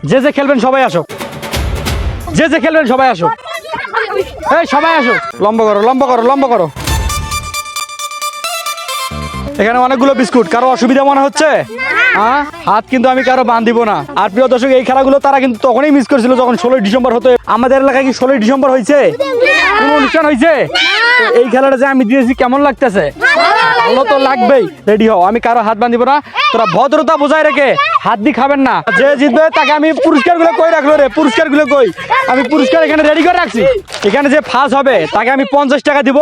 যে যে খেলবেন সবাই আসো, যে যে খেলবেন সবাই আসো, এই সবাই আসো, লম্বা করো লম্বা করো লম্বা করো। এখানে অনেকগুলো বিস্কুট, কারো অসুবিধা মনে হচ্ছে? হ্যাঁ, হাত কিন্তু আমি কারো বাঁধিব না। আর প্রিয় দর্শক, এই খেলাগুলো তারা কিন্তু তখনই মিস করেছিল যখন 16ই ডিসেম্বর হতো। আমাদের এলাকায় কি 16ই ডিসেম্বর হয়েছে? কোনো অনুষ্ঠান হয়েছে? এই খেলাটা যে আমি দিয়েছি কেমন লাগতেছে? ভালো তো লাগবেই। রেডি হও, আমি কারো হাত বাঁধিব না। তোরা ভদ্রতা বজায় রেখে হাত দিয়ে খাবেন না। যে জিতবে তাকে আমি পুরস্কারগুলো কই রাখলো রে, পুরস্কারগুলো কই? আমি পুরস্কার এখানে রেডি করে রাখছি। এখানে যে ফার্স্ট হবে তাকে আমি 50 টাকা দিব,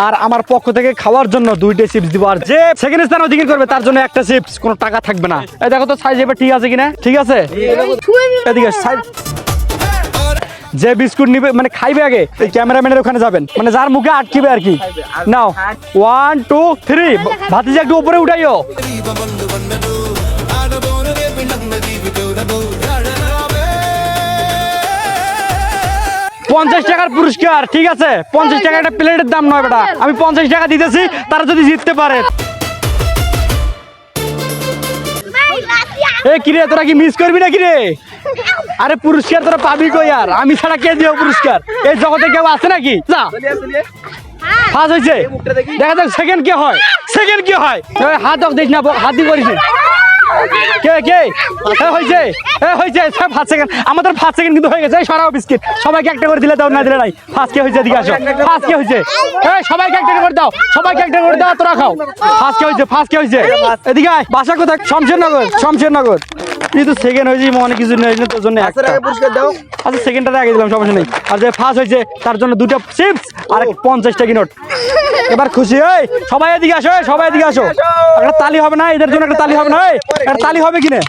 আর আমার পক্ষ থেকে খাওয়ার জন্য 2টা চিপস দিব। আর যে সেকেন্ড স্থান অধিকার করবে তার জন্য একটা চিপস, কোনো টাকা থাকবে না। এই দেখো তো সাইজ এবার ঠিক আছে কিনা? ঠিক আছে, এদিকে সাইড। যে বিস্কুট নিবে মানে খাইবে আগে এই ক্যামেরাম্যানের ওখানে যাবেন, মানে যার মুখে আটকিবে আর কি। নাও 1 2 3, ভাতিজা একটু উপরে উঠাইও। 50 টাকার পুরস্কার, ঠিক আছে? 50 টাকা একটা প্লেটের দাম নয় বেটা, আমি 50 টাকা দিতেছি, তারা যদি জিততে পারে। এ কিরে, তোরা কি মিস করবি না কিরে? আরে পুরস্কার তোরা পাবি কই? আর আমি ছাড়া কে দিও পুরস্কার? এই জগতে কেউ আছে নাকি? যা, ফার্স্ট হয়েছে, দেখা যাক সেকেন্ড কে হয়। সেকেন্ড কি হয়? হাত দিস না, হাত দিয়ে করিস। কে কে হয়েছে? হয়েছে ফার্স্ট সেকেন্ড। আমাদের ফার্স্ট সেকেন্ড কিন্তু হয়ে গেছে। সরাও বিস্কিট, সবাইকে একটা করে দিলে দাও, না দিলে নাই। ফার্স্ট কে হয়েছে? এদিকে আসো। ফার্স্ট কে হয়েছে? সবাইকে একটা করে দাও, সবাইকে একটা করে দাও, তোরা খাও। ফার্স্ট কে হয়েছে? ফার্স্ট কে হয়েছে? এদিকে আয়। বাসা কোথায়? শমশেরনগর। শমশেরনগর। তুই তো সেকেন্ড হয়েছিস, মনে কিছু নেই তোর জন্য। পুরস্কার দাও। আচ্ছা, সেকেন্ডটা আগে দিলাম, সমস্যা নেই। আর যে ফার্স্ট হয়েছে তার জন্য 2টা চিপস আর 50 টাকা নোট। এবার খুশি? এই সবাই এদিকে আসো, সবাই এদিকে আসো। একটা তালি হবে না? এদের জন্য একটা তালি হবে না? একটা তালি হবে কিনা?